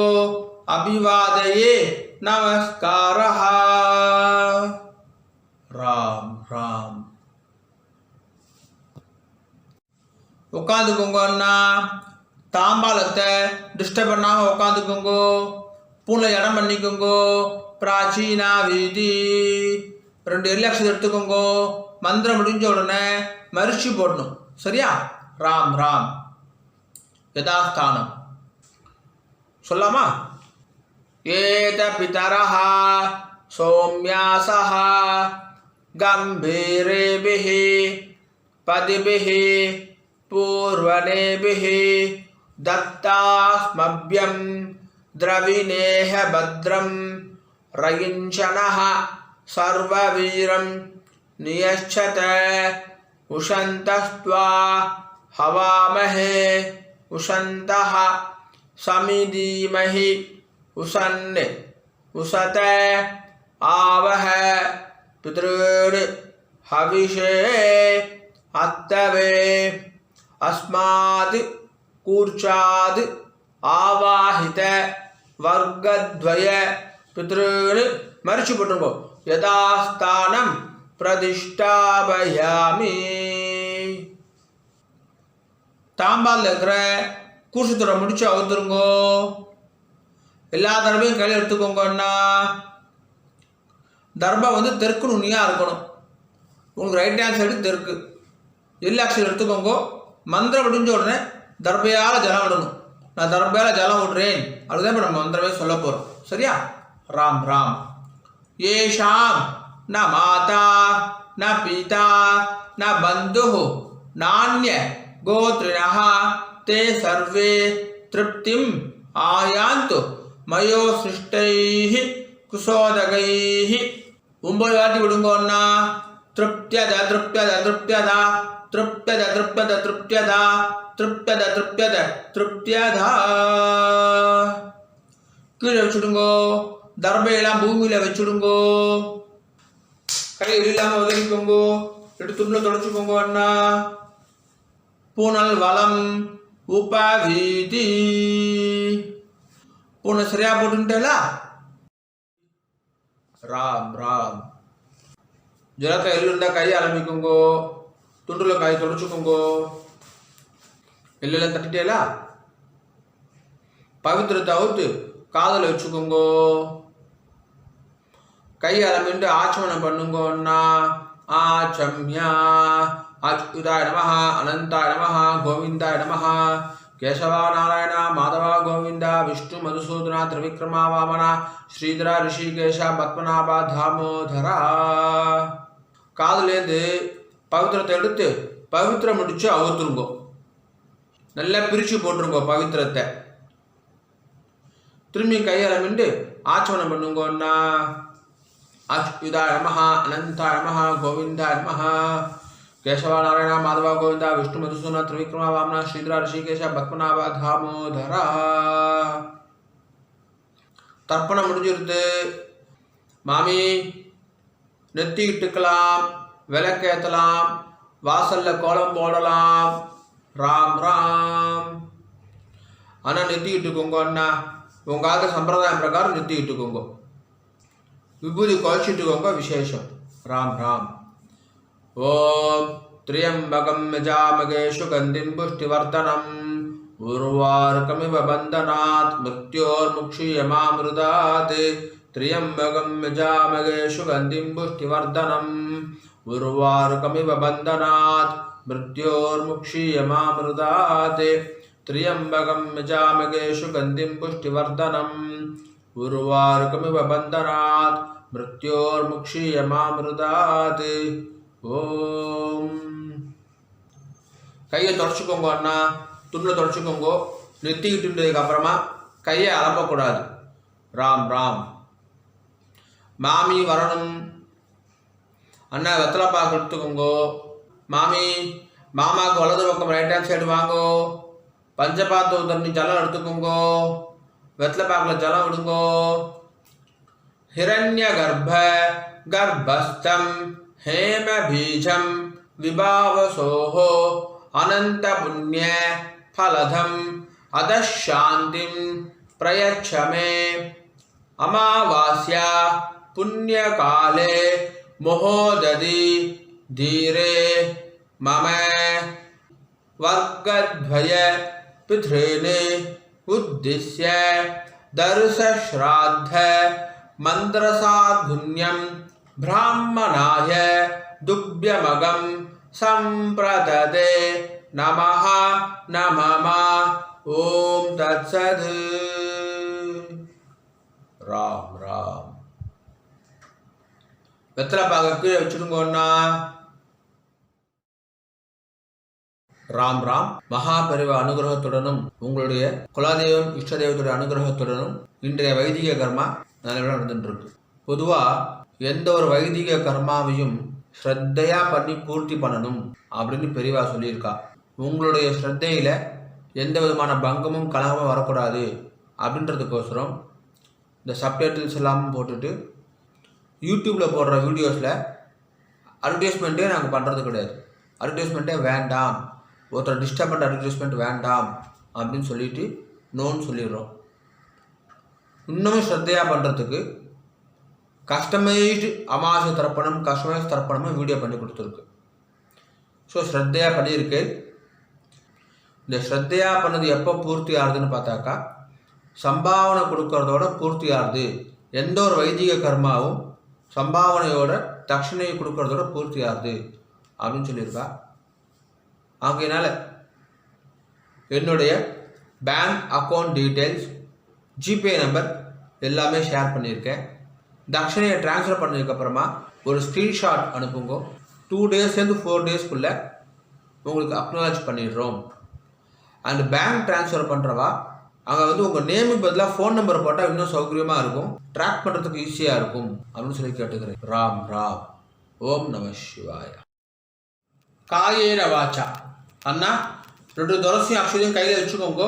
அபிவாதயே நமஸ்காரः. ராம் ராம். உட்காந்துக்கோங்க அண்ணா. தாம்பாலத்தை டிஸ்டர்ப் பண்ணாம உட்காந்துக்கோங்க. பூனை இடம் பண்ணிக்கோங்க. பிராச்சீனா வீதி 2 எல்லக்ஷன் எடுத்துக்கோங்க. மந்திரம் முடிஞ்ச உடனே மரிச்சு போடணும். சரியா? ராம் ராம். யதாஸ்தானம் சொல்லாமா? ஏத பிதரஹ சௌம்யாசஹ கம்பீரேபிஹி பதிபிஹி பூர்வனேபிஹி தத்தாஸ்மப்யம் द्रविणेह भद्रं रयिञ्चनः सर्ववीरं नियच्छत उशन्तस्त्वा हवामहे उशन्तः समिधीमहि उशन् उशत आवह पितॄन् हविषे अत्तवे अस्मात् कूर्चात् आवाहित वर्गद्वय पितॄन् मरिச்சு போட்டுருங்க. யதாஸ்தானம் பிரதிஷ்டாபயாமி. தாம்பால் இருக்கிற கூசுத்துறை முடிச்சு அவுத்துருங்க. எல்லா தர்பையும் கையில் எடுத்துக்கோங்கன்னா தர்பம் வந்து தெற்கு நுனியாக இருக்கணும். உங்களுக்கு ரைட் ஹேண்ட் சைடு தெற்கு. எல்லாக்ஷன் எடுத்துக்கோங்க. மந்திரம் முடிஞ்ச உடனே தர்பையால் ஜலம் விடணும். நான் தர்பையால ஜலம் விடுறேன். அதுதான் இப்போ நம்ம மந்திரமே சொல்ல போகிறோம். சரியா? ராம் ராம். ஏஷாம் ந மாதா ந பிதா ந பந்துः நான்ய கோத்ரிணः தே சர்வே திருப்திம் ஆயாந்து மயோ சிருஷ்டைः குசோதகைः. 9 வாட்டி விடுங்கோன்னா திருப்தியத திருப்தியத திருப்தியதா திருப்தியத திருப்தியத திருப்தியதா திருப்தியத திருப்தியத திருப்தியதா. கீழே வச்சுடுங்கோ. தர்பையெல்லாம் பூமியில் வச்சுடுங்கோ. கையில் இல்லாமல் உதவிக்கோங்கோ. எடுத்து துண்டில் தொடச்சிக்கோங்க அண்ணா. பூனல் வளம் உபவீதி. பூனை சரியா போட்டுட்டேலா? ராம் ராம். ஜலத்தை எள்ளுண்டா கை ஆரம்பிக்குங்கோ. துண்டில் கை தொடச்சிக்கோங்கோ. எல்லாம் தட்டிட்டேலா? பவித்திரத்தை அவுத்து காதல வச்சுக்கோங்கோ. கை ஆரம்பிட்டு ஆச்சமனம் பண்ணுங்கோன்னா ஆச்சம்யா அச்சுதாய நமஹ அனந்தாய நமஹ கோவிந்தாய நமஹ கேசவா நாராயண மாதவா கோவிந்தா விஷ்ணு மதுசூதனா திரிவிக்ரமா வாமனா ஸ்ரீதரா ரிஷிகேஷ பத்மநாபா தாமோதரா. காதுலேருந்து பவித்திரத்தை எடுத்து பவித்திரம் முடிச்சு அவுத்துருங்கோ. நல்லா பிரித்து போட்டுருங்கோ பவித்திரத்தை. திரும்பி கையாளமிண்டு ஆச்சமனம் பண்ணுங்கோன்னா அச்சுதாய நமஹ அனந்தாய நமஹ கோவிந்தாய நமஹ கேசவா நாராயண மாதவா கோவிந்தா விஷ்ணு மதுசூதனா திரிவிக்ரமா வாமனா ஸ்ரீதரா ரிஷிகேஷ பத்மநாபா தாமோதரா. தர்ப்பணம் முடிஞ்சிருது. மாமி நெத்தி இட்டுக்கலாம், விளக்கேற்றலாம், வாசல்ல கோலம் போடலாம். ராம் ராம். ஆனால் நெத்தி இட்டுக்கோங்க அண்ணா. உங்கள் ஆத சம்பிரதாயம் பிரகாரம் நெத்தி இட்டுக்கோங்க. விபூதி குழச்சிட்டுக்கோங்க. விசேஷம். ராம் ராம். ஓம் திரியம்பகம் யஜாமகே சுகந்திம் புஷ்டிவர்தனம் உர்வாருகமிவ பந்தனாத் மிருத்யோர்முக்ஷீயமாமிருதாத். திரியம்பகம் யஜாமகே சுகந்திம் புஷ்டிவர்தனம் உர்வாருகமிவ பந்தனாத் मृत्योर्मुक्षीयमामृतात् त्र्यम्बकं यजामहे सुगन्धिं पुष्टिवर्धनम् उर्वारुकमिव बन्धनात् मृत्योर्मुक्षीयमामृतात् ஓம். கையை தொடச்சிக்கோங்க அண்ணா, துணில் தொடச்சிக்கோங்க. நெத்திக்கிட்டுன்றதுக்கு அப்புறமா கையை அலம்பக்கூடாது. ராம் ராம். மாமி வரணும். அண்ணா வெத்தலை பாக்கு எடுத்துக்கோங்கோ. மாமி மாமாவுக்கு வலது பக்கம் ரைட் ஹேண்ட் சைடு வாங்கோ. பஞ்சபாத்து தண்ணி ஜலம் எடுத்துக்கோங்கோ. வெத்தலை பாக்கில் ஜலம் விடுங்கோ. हिरण्य गर्भ गर्भस्थं हेम बीजं विभावसोः अनंत पुण्य फलधम अदशांतिं प्रयच्छ मे अमावास्या पुण्य काले महोदधि धीरे मम वर्गद्वय पितॄन् उद्दिश्य दर्श श्राद्ध मंत्रसाधुन्यं ब्राह्मणाय दुभ्यमगं संप्रददे नमः नमः ओम तत्सत्. राम राम. வெத்தலை பாக்க கீழே வச்சுடுங்கண்ணா. ராம் ராம். மகாபரிவ அனுகிரகத்துடனும் உங்களுடைய குலதெய்வம் இஷ்ட தெய்வத்துடைய அனுகிரகத்துடனும் இன்றைய வைதிக கர்மா நல்ல நடந்துட்டு இருக்கு. பொதுவாக எந்த ஒரு வைதிக கர்மாவையும் ஸ்ரத்தையா பண்ணி பூர்த்தி பண்ணணும் அப்படின்னு பெரியவா சொல்லியிருக்கா. உங்களுடைய ஸ்ரத்தையில் எந்த விதமான பங்கமும் கலகமும் வரக்கூடாது அப்படின்றதுக்கோசரம் இந்த சப்டைட்டில்ஸ் எல்லாம் போட்டுட்டு யூடியூப்பில் போடுற வீடியோஸில் அட்வர்டைஸ்மெண்ட்டே நாங்கள் பண்ணுறது கிடையாது. அட்வர்டைஸ்மெண்ட்டே வேண்டாம், ஒருத்தர் டிஸ்டர்ப் பண்ணுற அட்வர்டைஸ்மெண்ட் வேண்டாம் அப்படின்னு சொல்லிட்டு நோன்னு சொல்லிடுறோம். இன்னமும் ஸ்ரத்தையாக பண்ணுறதுக்கு கஸ்டமைஸ்டு அமாவாசை தர்ப்பணம் கஸ்டமைஸ் தர்ப்பணமும் வீடியோ பண்ணி கொடுத்துருக்கு. ஸோ ஸ்ரத்தையாக பண்ணியிருக்கு. இந்த ஸ்ரத்தையாக பண்ணது எப்போ பூர்த்தி ஆகுதுன்னு பார்த்தாக்கா சம்பாவனை கொடுக்கறதோட பூர்த்தி ஆகுது. எந்த ஒரு வைதிக கர்மாவும் சம்பாவனையோட தட்சிணையை கொடுக்கறதோட பூர்த்தி ஆகுது அப்படின்னு சொல்லியிருக்கா. ஆகையினால என்னுடைய bank account details, GPay number எல்லாமே ஷேர் பண்ணியிருக்கேன். தட்சணையை ட்ரான்ஸ்ஃபர் பண்ணதுக்கப்புறமா ஒரு ஸ்க்ரீன்ஷாட் அனுப்புங்க. 2 டேஸ்லேருந்து 4 டேஸ்க்குள்ளே உங்களுக்கு அக்னாலஜ் பண்ணிடுறோம். அண்ட் பேங்க் ட்ரான்ஸ்ஃபர் பண்ணுறவா அங்கே உங்கள் நேமுக்கு பதிலாக ஃபோன் நம்பர் போட்டால் இன்னும் சௌகரியமாக இருக்கும், ட்ராக் பண்ணுறதுக்கு ஈஸியாக இருக்கும் அப்படின்னு சொல்லி கேட்டுக்கிறேன். ராம் ராம். ஓம் நம சிவாய. காயேன வாச்சா. அண்ணா 2 துளசியும் அக்ஷதையும் கையில் வச்சுக்கோங்க.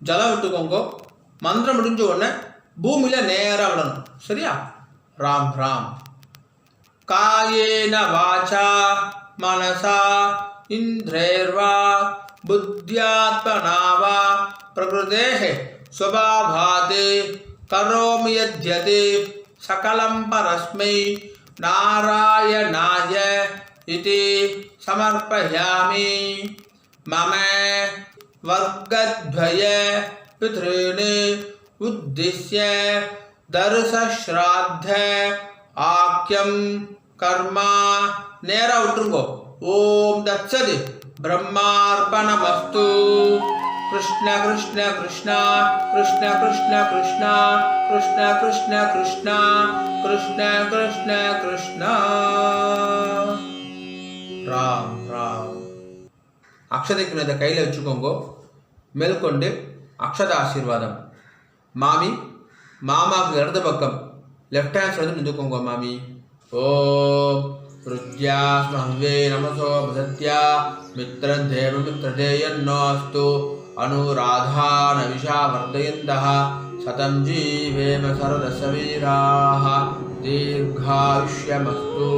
ஜலம் விட்டுக்கோங்க. மந்திரம் முடிஞ்ச உடனே பூமியில் நேராக விடணும். சரியா? ராம் ராம். காயேன வாச்சா மனசா இந்திரேர்வா புத்தியாத்மனா வா பிரகிருதேஹ ஸ்வபாவாத் கரோமி யத்யத் சகலம் பரஸ்மை நாராயணாய இதி சமர்ப்பயாமி. மம வர்க்கத்வய பித்ருன் உத்திஸ்ய தர்ச ஸ்ராத்த ஆக்யம் கர்மா. நேரா விட்டுருங்கோ. ஓம் தத்சத். பிரம்மார்ப்பணமஸ்து. கிருஷ்ண கிருஷ்ண கிருஷ்ணா கிருஷ்ண கிருஷ்ண கிருஷ்ணா கிருஷ்ண கிருஷ்ண கிருஷ்ணா கிருஷ்ண கிருஷ்ண கிருஷ்ணா. ராம் ராம். அக்ஷதைக்கு இதை கையில் வச்சுக்கோங்க. மேற்கொண்டு அக்ஷத ஆசீர்வாதம். மாமி மாமாவுக்கு இடது பக்கம் லெஃப்ட் ஹேண்ட் சைடு நின்றுக்கோங்க. மாமி ஓம் ருத்யா ஸ்மஹ்வே நமசோ பிரசத்யா மித்ரம் தேவ மித்ரதேயன்னோஸ்து அனுராதான விஷா வர்தயந்தः சதம் ஜீவேம சரதசவீராः தீர்காயுஷ்யமஸ்து.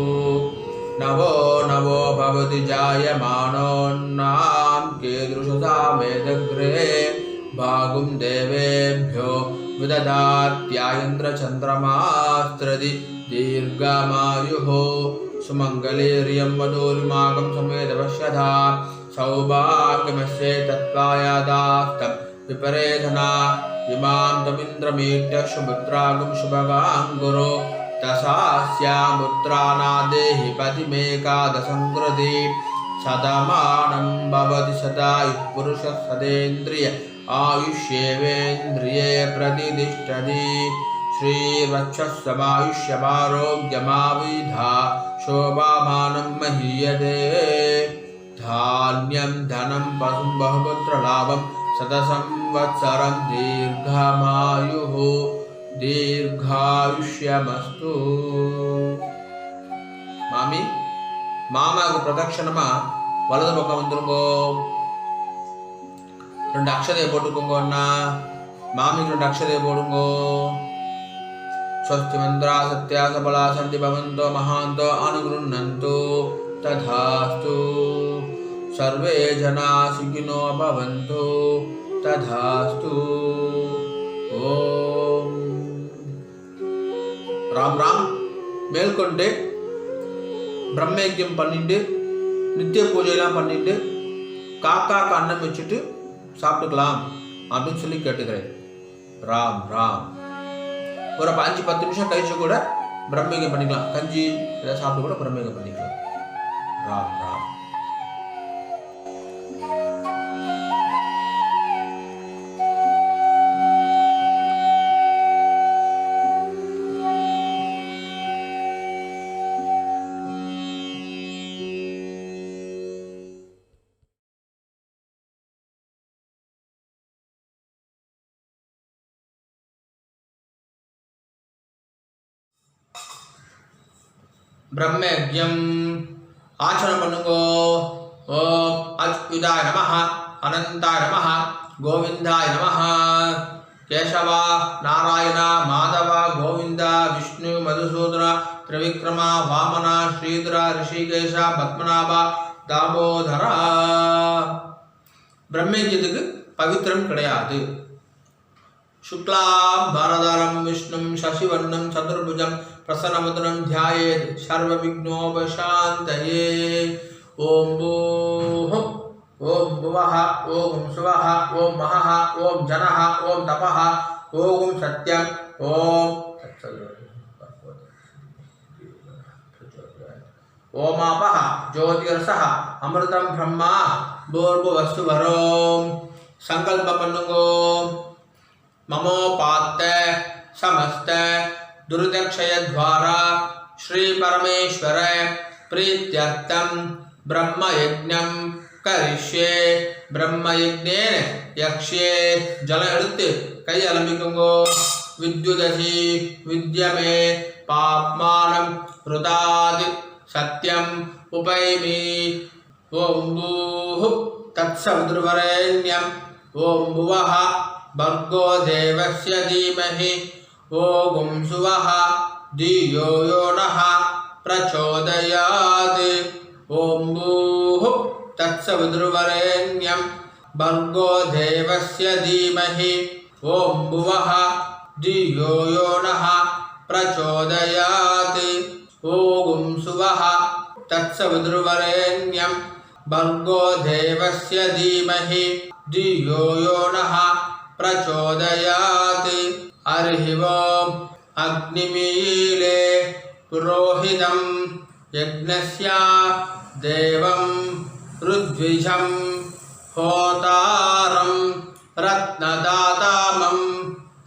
नवो नवो भवति जायमानोन्नां कीदृशसा मेदग्रे भागुं देवेभ्यो विददात्यायन्द्रचन्द्रमास्त्रदि दीर्घमायुः सुमङ्गलेर्यं वधूरिमागं समेदपश्यथा सौभाग्यमस्ये तत्त्वायादास्तं विपरेधना इमां तमिन्द्रमीट्य सुपुत्रागं शुभगाङ्गुरो दशास्यामुत्रानादेहि पतिमेकादशं कृति सदमानं भवति सदायुः पुरुषः सदेन्द्रिय आयुष्येवेन्द्रिये प्रतिष्ठति श्रीवक्षस्समायुष्यमारोग्यमाविधा शोभामानं महीयते धान्यं धनं पशुं बहुपुत्रलाभं शतसंवत्सरं दीर्घमायुः दीर्घायुष्यमस्तु மாமி மாமாவுக்கு பிரதட்சணமா வலது பக்கம் வந்துருங்கோ. 2 அக்ஷதையை போட்டுக்கோங்க அண்ணா. மாமிக்கு 2 அக்ஷதையை போடுங்கோ. ஸ்வஸ்தி மந்திரா சத்யா சபலா சந்தி பவந்தோ மகாந்தோ அனுகிருண்ணந்தோ ததாஸ்து. சர்வே ஜனா சுகினோ பவந்தோ ததாஸ்து. ஓம் ராம் ராம். மேற்கொண்டு பிரம்மயஜ்யம் பண்ணிட்டு நித்திய பூஜையெல்லாம் பண்ணிட்டு காக்காக்கு அன்னம் வச்சுட்டு சாப்பிட்டுக்கலாம் அப்படின்னு சொல்லி கேட்டுக்கிறேன். ராம் ராம். ஒரு 5-10 நிமிஷம் கழிச்சு கூட பிரம்மயஜ்யம் பண்ணிக்கலாம். கஞ்சி இதை சாப்பிட்டு கூட பிரம்மயஜ்யம் பண்ணிக்கலாம். ராம் ராம். பிரம்மயஜ்யம் ஆச்சரணம் பண்ணுங்கோ. ஓம் அச்சுதாய நமஹ, அனந்தாய நமஹ, கோவிந்தாய நமஹ. கேசவா, நாராயண, மாதவ, கோவிந்த, விஷ்ணு, மதுசூதன, திரிவிக்ரம, வாமன, ஸ்ரீதர, ரிஷிகேஷ, பத்மநாப, தாமோதரா. பிரம்மயஜ்யத்துக்கு பவித்திரம் கிடையாது. சுக்லாம் பரதரம் விஷ்ணும் சசிவர்ணம் சதுர்புஜம் பிரசன்னமுதனம் தியாயேத் சர்வ விக்னோபசாந்தயே. ஓம் பூஹ ஓம் புவஹ ஓம் சுவஹ ஓம் மஹஹ ஓம் ஜனஹ ஓம் தபஹ ஓம் சத்யம் ஓம் ஓமாபஹ ஜோதிர்சஹ அமிர்தம் பிரம்மா பூர்புவஸ்து வரோம். சங்கல்பம் பண்ணுங்கோ. ममोपात्त समस्त दुर्दक्षय द्वारा श्री परमेश्वर प्रीत्यर्थम ब्रह्मयज्ञं करिष्ये. ब्रह्मयज्ञेन यक्ष्ये. जल எடுத்து கை அலம்பிக்குங்கோ. विद्युदसि विद्यमे पाप्मानं हृदादि सत्यम उपैमि. ओम भूः तत्सवितुर्वरेण्यं. ओम भुवः भर्गो देवस्य धीमहि. ओम सुवः धियो यो नः प्रचोदयात्. ओम भूः तत्सवितुर्वरेण्यं भर्गो देवस्य धीमहि. ओम भुवः धियो यो नः प्रचोदयात्. ओम सुवः तत्सवितुर्वरेण्यं भर्गो देवस्य धीमहि धियो यो नः प्रचोदयात्. हरिः ओम्. अग्निमीले पुरोहितं यज्ञस्य देवं ऋद्विजं होतारं रत्नदातामं.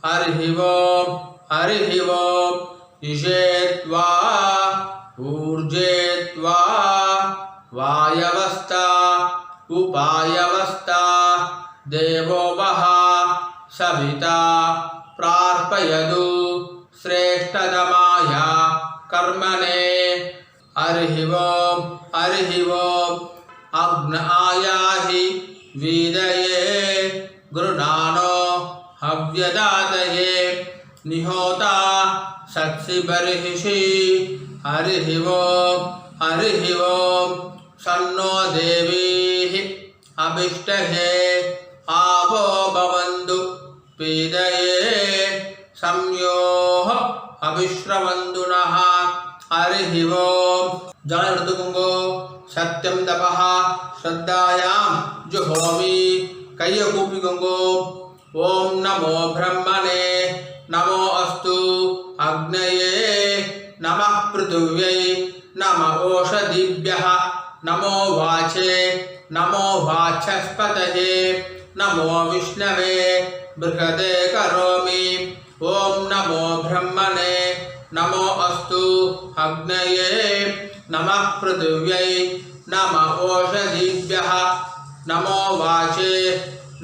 हरिः ओम्. हरिः ओम्. इषेत्वा ऊर्जेत्वा वायवस्था उपायवस्था देवो वः सविता प्रार्पयतु श्रेष्ठतमाय कर्मणे. हरिः ओम्. हरिः ओम्. अग्नायाहि वीदये गृणानो हव्यदातये निहोता सत्सि बर्हिषि. हरिः ओम्. हरिः ओम्. सन्नो देवीः अभिष्टहे आवो भवन्तु पीदये संयोः अभिश्रवन्तु नः. हरिः ओम्. जल எடுத்துக்கோங்கோ. சத்யம் தபஹ ஸ்ரத்தாயாம் ஜுஹோமி. கையை கூப்பிக்கோங்கோ. ஓம் நமோ பிரம்மணே நமோ அஸ்து அக்னயே நமः பிருதிவ்யை நம ஓஷதிभ्यः नमो वाचे नमो वाचस्पतये नमो विष्णवे बृहदे करोमि ओम नमो ब्रह्मणे नमो अस्तु अग्नये नमः पृथिव्यै नमः ओषधीभ्यः नमो वाचे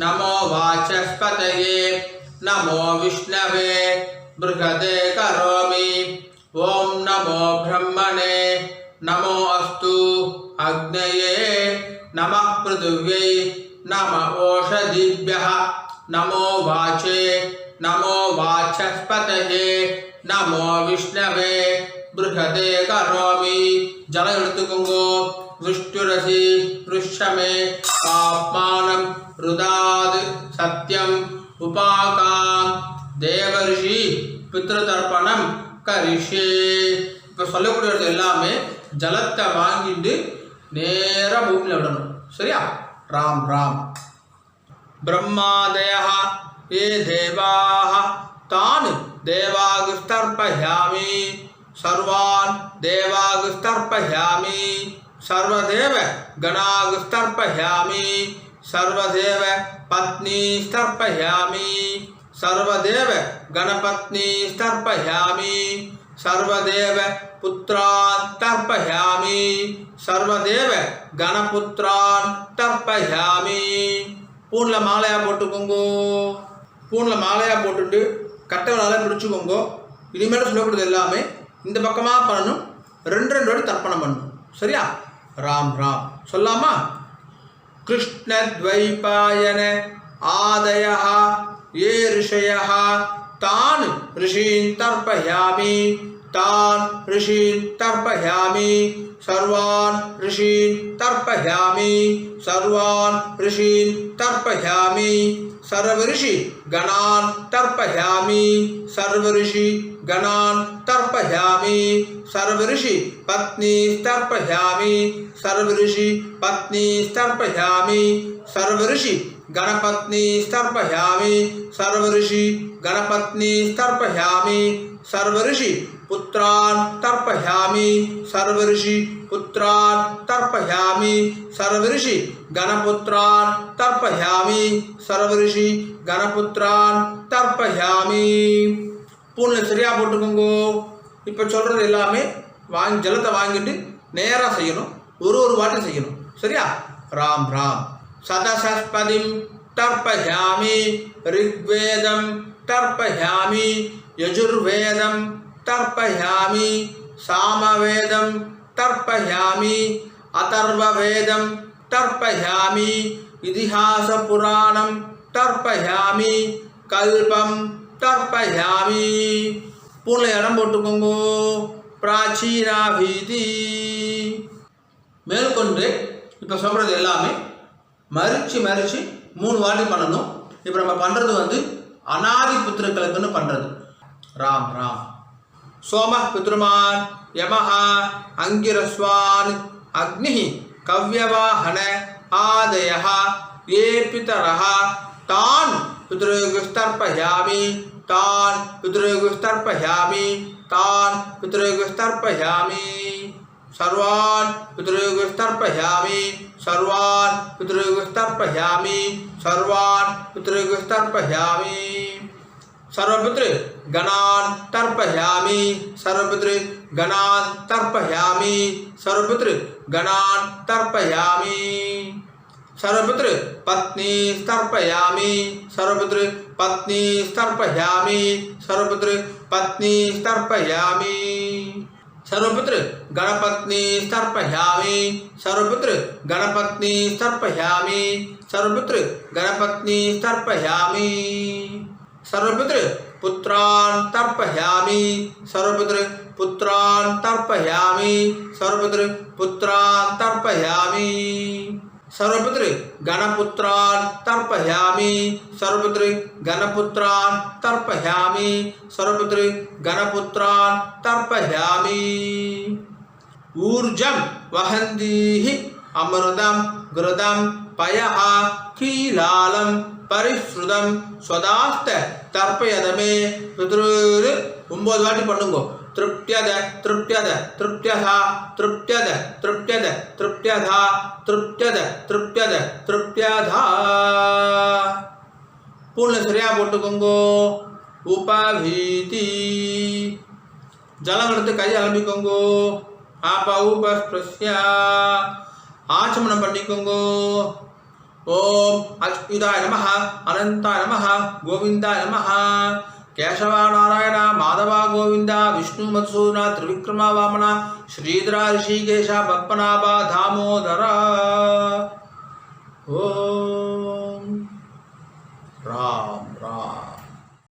नमो वाचस्पतये नमो विष्णवे बृहदे करोमि ओम नमो ब्रह्मणे नमो अस्तु अग्नये नमः पृथिव्यै नमः ओषधीभ्यः नमो वाचे नमो वाचस्पतये नमो विष्णवे बृहदे करोमि जल எடுத்துக்கோங்கோ विष्णुरसि ऋष्यमे पाप्मानं रुदाद सत्यम उपाकाम देवर्षि पितृतर्पणம் கரிஷே. இப்போ சொல்லக்கூடியது எல்லாமே ஜலத்தை வாங்கிட்டு நேரா பூமியில் விடணும். சரியா? ராம் ராம். ब्रह्मादयः ये देवाः तान् देवागुस्तर्पयामि सर्वान् देवागुस्तर्पयामि सर्वदेव गणागुस्तर्पयामि सर्वदेव पत्नीस्तर्पयामि सर्वदेव गणपत्नीस्तर्पयामि सर्वदेव पुत्रान् तर्पयामि सर्वदेव गणपुत्रान् तर्पयामि. பூனில் மாலையாக போட்டுக்கோங்கோ. பூனில் மாலையாக போட்டுட்டு கட்டைகளால் பிடிச்சிக்கோங்கோ. இனிமேல் சொல்லக்கூடியது எல்லாமே இந்த பக்கமாக பண்ணணும். ரெண்டு வாட்டி தர்ப்பணம் பண்ணணும். சரியா? ராம் ராம். சொல்லாமா? கிருஷ்ணத்வைபாயன ஆதயः ये ऋषयः तान् ऋषीन् तर्पयामि तान् ऋषीन् तर्पयामि सर्वान् ऋषीन् तर्पयामि सर्वान् ऋषीन् तर्पयामि सर्वऋषि गणान् तर्पयामि सर्वऋषि गणान् तर्पयामि सर्वऋषि पत्नीस्तर्पयामि सर्वऋषि पत्नीस्तर्पयामि सर्वऋषि गणपत्नीस्तर्पयामि सर्वऋषि गणपत्नीस्तर्पयामि सर्वऋषि पुत्रान् तर्पयामि सर्वऋषि पुत्रान् तर्पयामि सर्वऋषि गणपुत्रान् तर्पयामि सर्वऋषि गणपुत्रान् तर्पयामि. பூனில் சரியாக போட்டுக்கோங்கோ. இப்போ சொல்கிறது எல்லாமே ஜலத்தை வாங்கிட்டு நேராக செய்யணும். ஒரு வாட்டி செய்யணும். சரியா? ராம் ராம். सदसस्पतिं तर्पयामि ऋग्वेदं तर्पयामि यजुर्वेदं तर्पयामि सामवेदं तर्पयामि अथर्ववेदं तर्पयामि इतिहासपुराणं तर्पयामि कल्पं तर्पयामि. பூனில் இடம் போட்டுக்கோங்கோ. பிராச்சீனாபீதி. மேற்கொண்டு இப்போ சொல்கிறது எல்லாமே மறிச்சு 3 வாட்டி பண்ணணும். இப்போ நம்ம பண்ணுறது அநாதி புத்திரர்களுக்குன்னு பண்ணுறது. ராம் ராம். சோம பித்ருமான் யமஹ அங்கிரஸ்வான் அக்னி கவ்யவாஹன ஆதயः ये पितरः तान् पितृगुस्तर्पयामि तान् पितृगुस्तर्पयामि तान् पितृगुस्तर्पयामि सर्वान् पितृगुस्तर्पयामि सर्वान् पितृगुस्तर्पयामि सर्वान् पितृगुस्तर्पयामि सर्वपितृ गणान् तर्पयामि सर्वपितृ गणान् तर्पयामि सर्वपितृ गणान् तर्पयामि सर्वपितृ पत्नी तर्पयामि सर्वपितृ पत्नी तर्पयामि सर्वपितृ पत्नी तर्पयामि सर्वपुत्र गणपत्नी तर्पयामि सर्वपुत्र गणपत्नी तर्पयामि सर्वपुत्र गणपत्नी तर्पयामि सर्वपुत्र पुत्रान् तर्पयामि सर्वपुत्र पुत्रान् तर्पयामि सर्वपुत्र पुत्रान् तर्पयामि सर्वपुत्र गणपुत्रान् तर्पयामि सर्वपुत्र गणपुत्रान् तर्पयामि सर्वपुत्र गणपुत्रान् तर्पयामि. ऊर्जं वहन्तीः अमृतं घृतं पयः कीलालं परिश्रुतं स्वदास्त तर्पयदमे. 9 வாட்டி பண்ணுங்க. तृप्त्यद तृप्त्यद तृप्त्यधा तृप्त्यद तृप्त्यद तृप्त्यधा तृप्त्यद तृप्त्यद तृप्त्यधा पूर्ण சரியா போட்டுக்கோங்கோ உபவீதி ஜலம் எடுத்து கை அலம்பிக்கோங்கோ ஆப உபஸ்பிரஸ்ய ஆச்சமனம் பண்ணிக்கோங்கோ ஓம் அச்சுதாய நமஹ அனந்தாய நமஹ கோவிந்தாய நமஹ கேசவா நாராயண மாதவா கோவிந்தா விஷ்ணு மத்சூதனா திரிவிக்ரமா வாமனா ஸ்ரீதரா ரிஷிகேஷா பத்மநாபா தாமோதரா ஓம் ரா